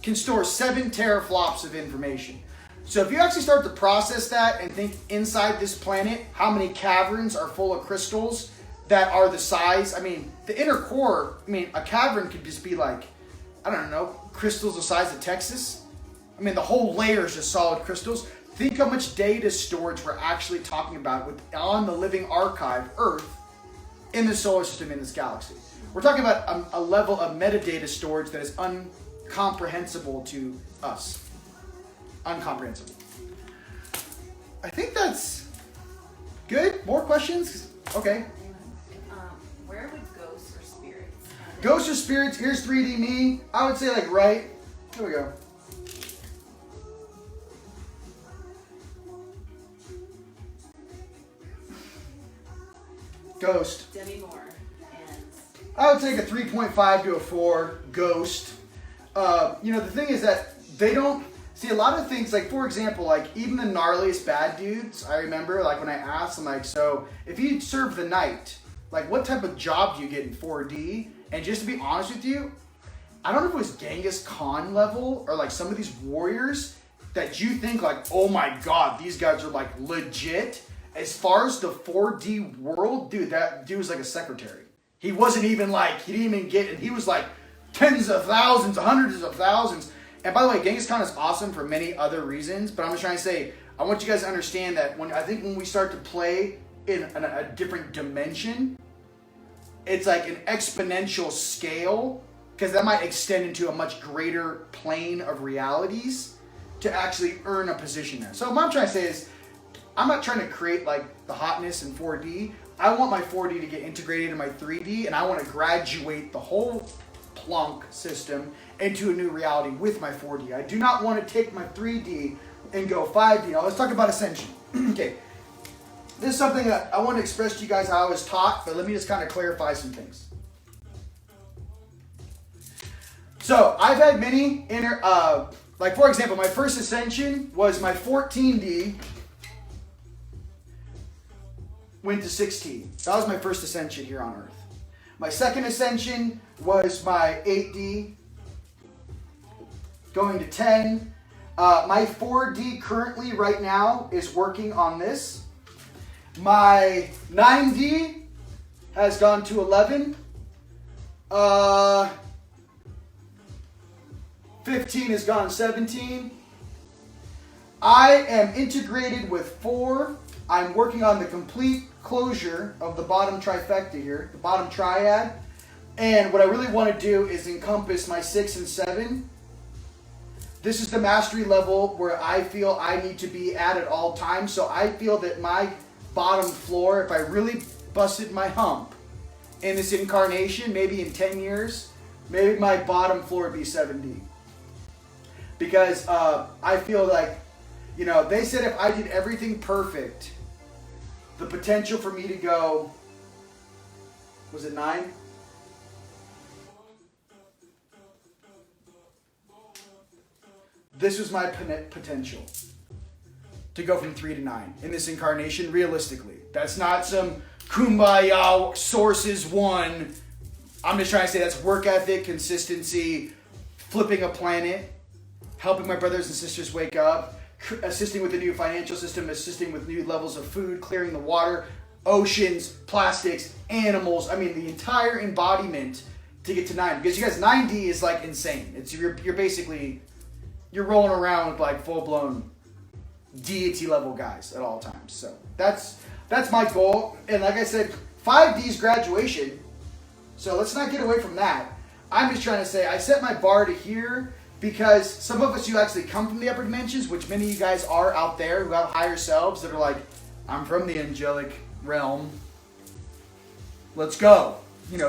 can store 7 teraflops of information. So if you actually start to process that and think inside this planet, how many caverns are full of crystals that are the size, the inner core, a cavern could just be I don't know, crystals the size of Texas. The whole layer is just solid crystals. Think how much data storage we're actually talking about on the living archive, Earth, in the solar system, in this galaxy. We're talking about a level of metadata storage that is incomprehensible to us. Incomprehensible. I think that's good. More questions? Okay. Where would ghosts or spirits? Ghosts or spirits, here's 3D me. I would say right. Here we go. Ghost. Demi Moore. And I would take a 3.5 to a 4. Ghost. The thing is that they don't see a lot of things. For example, even the gnarliest bad dudes. I remember, when I asked them, so if you serve the night, what type of job do you get in 4D? And just to be honest with you, I don't know if it was Genghis Khan level or some of these warriors that you think oh my god, these guys are legit. As far as the 4D world, dude, that dude was like a secretary. He wasn't even he didn't even get, and he was tens of thousands, hundreds of thousands. And by the way, Genghis Khan is awesome for many other reasons, but I'm just trying to say, I want you guys to understand that when we start to play in a different dimension, it's an exponential scale, because that might extend into a much greater plane of realities to actually earn a position there. So what I'm trying to say is, I'm not trying to create the hotness in 4D. I want my 4D to get integrated in my 3D, and I want to graduate the whole plunk system into a new reality with my 4D. I do not want to take my 3D and go 5D. Now let's talk about Ascension. Okay, this is something that I want to express to you guys how I was taught, but let me just kind of clarify some things. So I've had many for example, my first Ascension was my 14D. Went to 16. That was my first Ascension here on Earth. My second Ascension was my 8D, going to 10. My 4D currently right now is working on this. My 9D has gone to 11. 15 has gone 17. I am integrated with 4. I'm working on the complete closure of the bottom trifecta here, the bottom triad. And what I really want to do is encompass my 6 and 7. This is the mastery level where I feel I need to be at all times. So I feel that my bottom floor, if I really busted my hump in this incarnation, maybe in 10 years, maybe my bottom floor would be 7D. Because I feel like, they said if I did everything perfect, the potential for me to go, was it 9? This was my potential to go from 3 to 9 in this incarnation, realistically. That's not some kumbaya sources 1. I'm just trying to say that's work ethic, consistency, flipping a planet, helping my brothers and sisters wake up, assisting with the new financial system, assisting with new levels of food, clearing the water, oceans, plastics, animals. I mean, the entire embodiment to get to 9. Because you guys, 9D is like insane. It's you're basically, you're rolling around with like full-blown deity level guys at all times. So that's my goal. And like I said, 5D is graduation. So let's not get away from that. I'm just trying to say I set my bar to here because some of us who actually come from the upper dimensions, which many of you guys are out there who have higher selves that are like, I'm from the angelic realm. Let's go.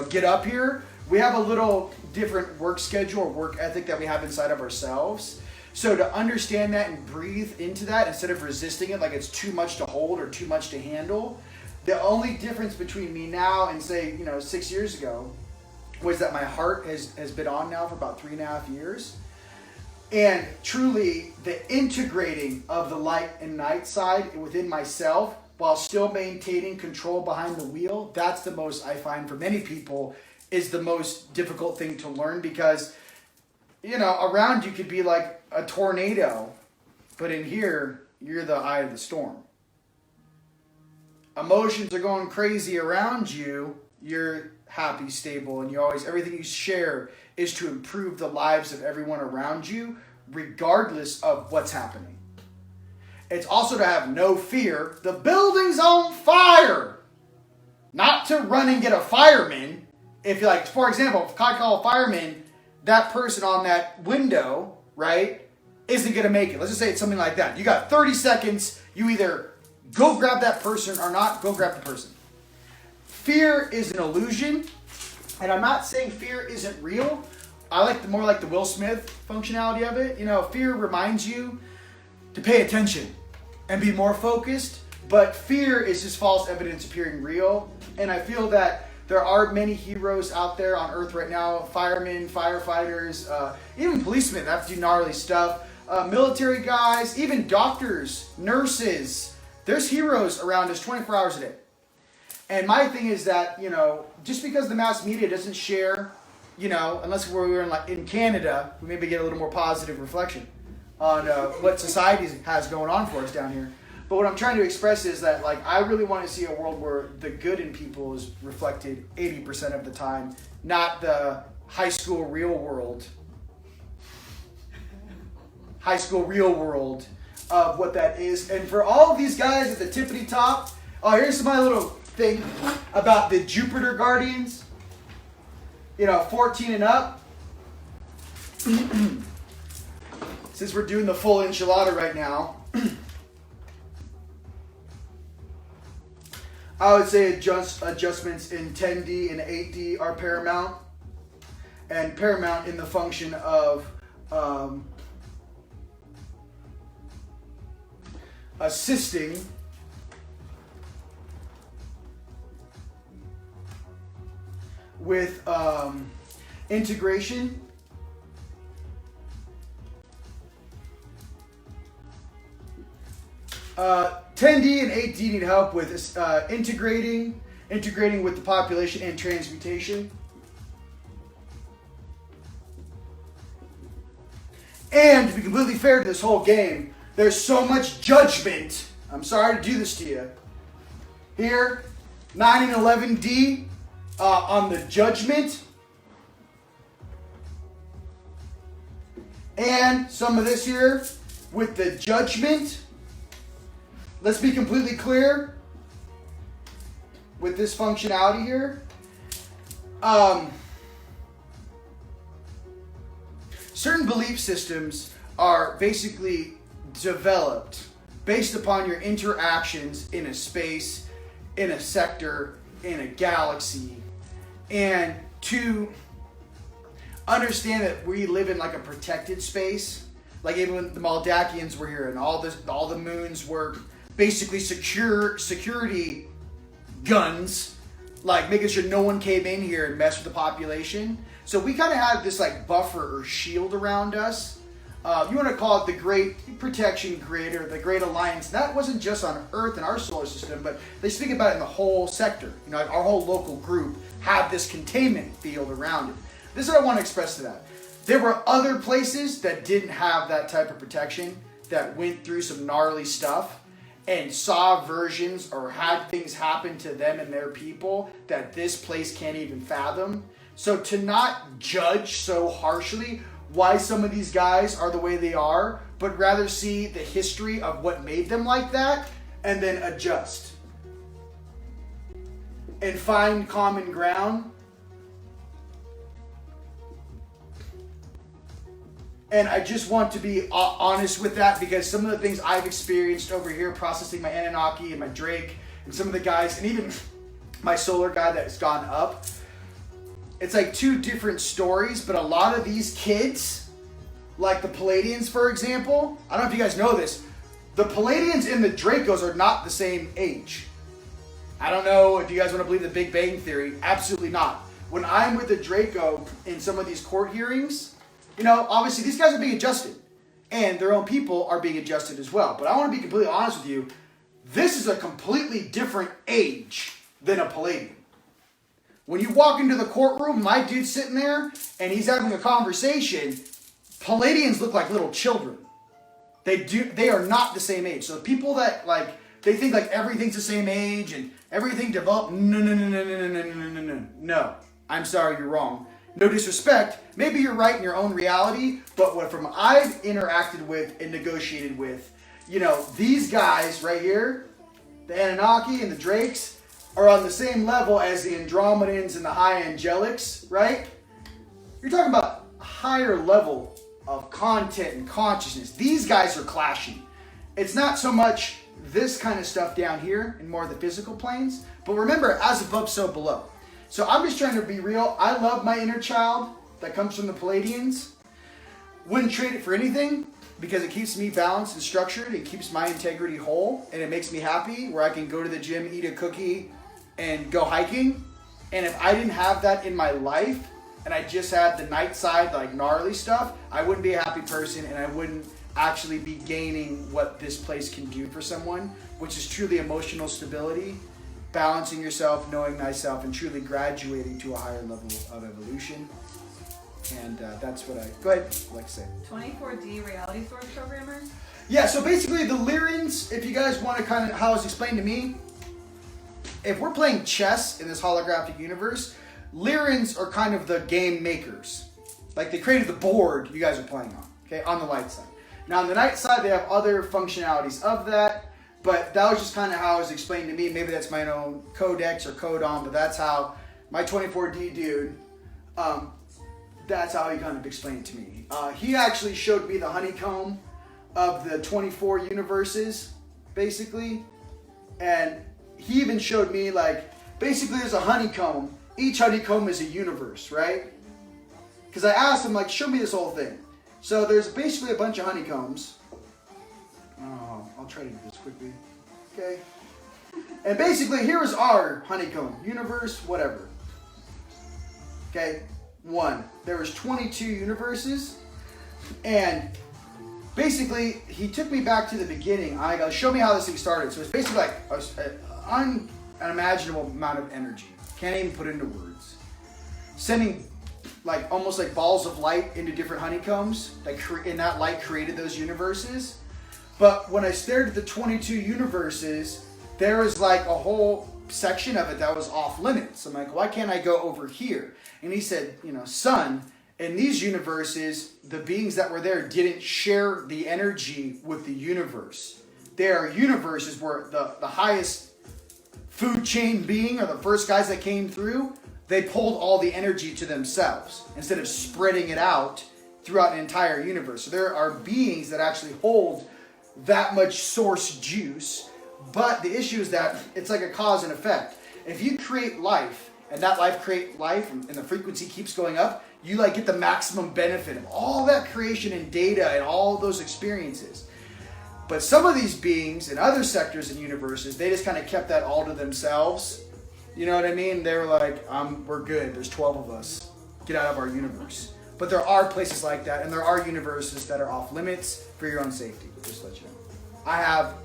Get up here. We have a little different work schedule or work ethic that we have inside of ourselves. So to understand that and breathe into that instead of resisting it like it's too much to hold or too much to handle, the only difference between me now and say, 6 years ago was that my heart has been on now for about 3.5 years. And truly the integrating of the light and night side within myself while still maintaining control behind the wheel, that's the most, I find for many people, is the most difficult thing to learn because, around you could be like a tornado, but in here, you're the eye of the storm. Emotions are going crazy around you, you're happy, stable, and everything you share is to improve the lives of everyone around you, regardless of what's happening. It's also to have no fear. The building's on fire. Not to run and get a fireman. If you're like, for example, if I call a fireman, that person on that window, right, isn't going to make it. Let's just say it's something like that. You got 30 seconds. You either go grab that person or not go grab the person. Fear is an illusion. And I'm not saying fear isn't real. I like more like the Will Smith functionality of it. Fear reminds you to pay attention and be more focused. But fear is just false evidence appearing real. And I feel that there are many heroes out there on Earth right now. Firemen, firefighters, even policemen that have to do gnarly stuff. Military guys, even doctors, nurses. There's heroes around us 24 hours a day. And my thing is that, just because the mass media doesn't share, unless we're in Canada, we maybe get a little more positive reflection on what society has going on for us down here. But what I'm trying to express is that, I really want to see a world where the good in people is reflected 80% of the time, not the high school real world of what that is. And for all of these guys at the tippity top, here's my little thing about the Jupiter Guardians. 14 and up. Since we're doing the full enchilada right now, I would say adjustments in 10D and 8D are paramount. And paramount in the function of assisting with integration. Uh, 10D and 8D need help with integrating with the population and transmutation. And to be completely fair to this whole game, there's so much judgment. I'm sorry to do this to you. Here, 9 and 11D on the judgment. And some of this here with the judgment. Let's be completely clear with this functionality here. Certain belief systems are basically developed based upon your interactions in a space, in a sector, in a galaxy, and to understand that we live in like a protected space. Like even when the Maldakians were here and all the moons were basically security guns, like making sure no one came in here and messed with the population. So we kind of had this like buffer or shield around us. You want to call it the Great Protection Grid or the Great Alliance. That wasn't just on Earth and our solar system, but they speak about it in the whole sector. You know, like our whole local group have this containment field around it. This is what I want to express to that. There were other places that didn't have that type of protection, that went through some gnarly stuff and saw versions or had things happen to them and their people that this place can't even fathom. So to not judge so harshly why some of these guys are the way they are, but rather see the history of what made them like that and then adjust and find common ground. And I just want to be honest with that, because some of the things I've experienced over here processing my Anunnaki and my Drake and some of the guys, and even my solar guy that's gone up, it's like two different stories. But a lot of these kids, like the Palladians, for example, I don't know if you guys know this, the Palladians and the Dracos are not the same age. I don't know if you guys want to believe the Big Bang Theory. Absolutely not. When I'm with the Draco in some of these court hearings, you know, obviously these guys are being adjusted, and their own people are being adjusted as well. But I want to be completely honest with you. This is a completely different age than a Palladian. When you walk into the courtroom, my dude's sitting there, and he's having a conversation, Palladians look like little children. They are not the same age. So people that, like, they think like everything's the same age and everything developed. No. I'm sorry, you're wrong. No disrespect. Maybe you're right in your own reality, but what from I've interacted with and negotiated with, you know, these guys right here, the Anunnaki and the Drakes, are on the same level as the Andromedans and the high angelics, right? You're talking about a higher level of content and consciousness. These guys are clashing. It's not so much this kind of stuff down here and more the physical planes, but remember, as above, so below. So I'm just trying to be real. I love my inner child that comes from the Palladians. Wouldn't trade it for anything, because it keeps me balanced and structured. It keeps my integrity whole, and it makes me happy, where I can go to the gym, eat a cookie, and go hiking. And if I didn't have that in my life, and I just had the night side, like gnarly stuff, I wouldn't be a happy person, and I wouldn't actually be gaining what this place can do for someone, which is truly emotional stability, balancing yourself, knowing thyself, and truly graduating to a higher level of evolution. And that's what I... Go ahead, like I said. 24D reality source programmer? Yeah, so basically the Lyrians, if you guys want to kind of... How it's explained to me, if we're playing chess in this holographic universe, Lyrians are kind of the game makers. Like, they created the board you guys are playing on, okay, on the light side. Now, on the night side, they have other functionalities of that, but that was just kind of how it was explained to me. Maybe that's my own codex or codon, but that's how my 24D dude, that's how he kind of explained it to me. He actually showed me the honeycomb of the 24 universes, basically. And he even showed me, like, basically there's a honeycomb. Each honeycomb is a universe, right? Because I asked him, like, show me this whole thing. So there's basically a bunch of honeycombs. Oh, I'll try to do this quickly. Okay. And basically, here is our honeycomb. Universe, whatever. Okay. 1. There was 22 universes. And basically, he took me back to the beginning. I go, show me how this thing started. So it's basically like an unimaginable amount of energy. Can't even put into words. Sending like almost like balls of light into different honeycombs. And that light created those universes. But when I stared at the 22 universes, there was like a whole section of it that was off limits. I'm like, why can't I go over here? And he said, you know, son, in these universes, the beings that were there didn't share the energy with the universe. There are universes where the highest food chain being, or the first guys that came through, they pulled all the energy to themselves instead of spreading it out throughout an entire universe. So there are beings that actually hold that much source juice. But the issue is that it's like a cause and effect. If you create life, and that life create life, and the frequency keeps going up, you like get the maximum benefit of all that creation and data and all those experiences. But some of these beings in other sectors and universes, they just kind of kept that all to themselves. You know what I mean? They were like, we're good. There's 12 of us. Get out of our universe. But there are places like that, and there are universes that are off limits for your own safety. Just to let you know. I have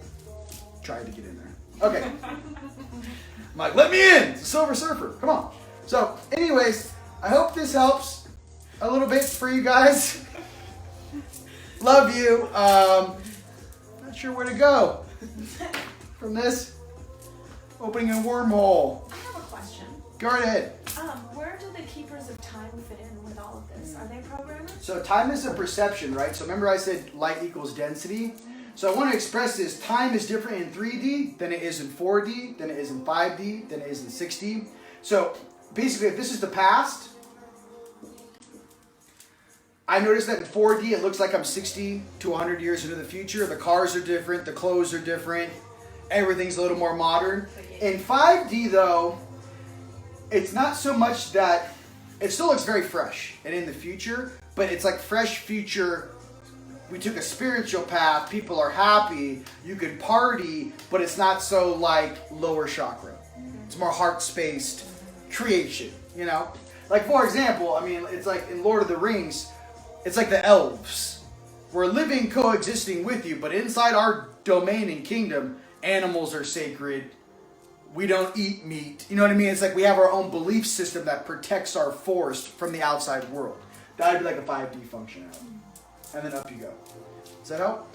tried to get in there. Okay. I'm like, let me in. It's a Silver Surfer. Come on. So, anyways, I hope this helps a little bit for you guys. Love you. Not sure where to go from this. Opening a wormhole. I have a question. Go right ahead. Where do the Keepers of Time fit in with all of this? Are they programmers? So time is a perception, right? So remember I said light equals density? So I want to express this. Time is different in 3D than it is in 4D, than it is in 5D, than it is in 6D. So basically, if this is the past, I noticed that in 4D it looks like I'm 60 to 100 years into the future. The cars are different, the clothes are different, everything's a little more modern. In 5D though, it's not so much that, it still looks very fresh and in the future, but it's like fresh future. We took a spiritual path, people are happy, you could party, but it's not so like lower chakra. It's more heart-spaced creation, you know? Like for example, I mean, it's like in Lord of the Rings, it's like the elves. We're living, coexisting with you, but inside our domain and kingdom, animals are sacred. We don't eat meat. You know what I mean? It's like we have our own belief system that protects our forest from the outside world. That would be like a 5D functionality. And then up you go. Does that help?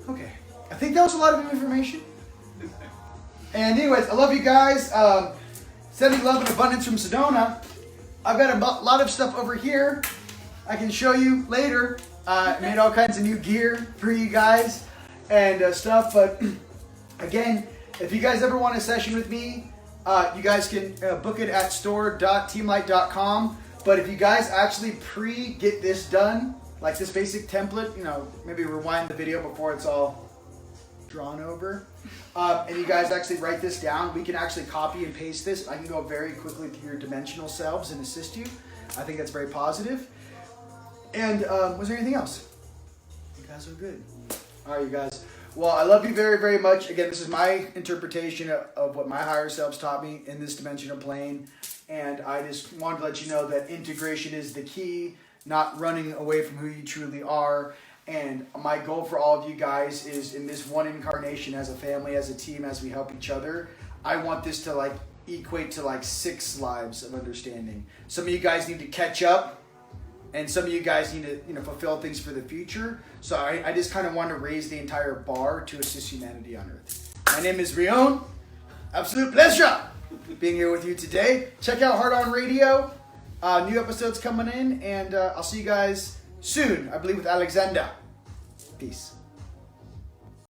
Okay. I think that was a lot of information. And anyways, I love you guys. Sending love and abundance from Sedona. I've got a lot of stuff over here I can show you later. Made all kinds of new gear for you guys and stuff. But again, if you guys ever want a session with me, you guys can book it at store.teamlight.com. But if you guys actually get this done, like this basic template, you know, maybe rewind the video before it's all drawn over. And you guys actually write this down. We can actually copy and paste this. I can go very quickly to your dimensional selves and assist you. I think that's very positive. And was there anything else? You guys are good. All right, you guys. Well, I love you very, very much. Again, this is my interpretation of what my higher selves taught me in this dimensional plane. And I just wanted to let you know that integration is the key, not running away from who you truly are. And my goal for all of you guys is in this one incarnation as a family, as a team, as we help each other, I want this to like equate to like 6 lives of understanding. Some of you guys need to catch up, and some of you guys need to, you know, fulfill things for the future. So I just kind of want to raise the entire bar to assist humanity on Earth. My name is Rion. Absolute pleasure being here with you today. Check out Heart On Radio. New episodes coming in, and I'll see you guys soon, I believe, with Alexander. Peace.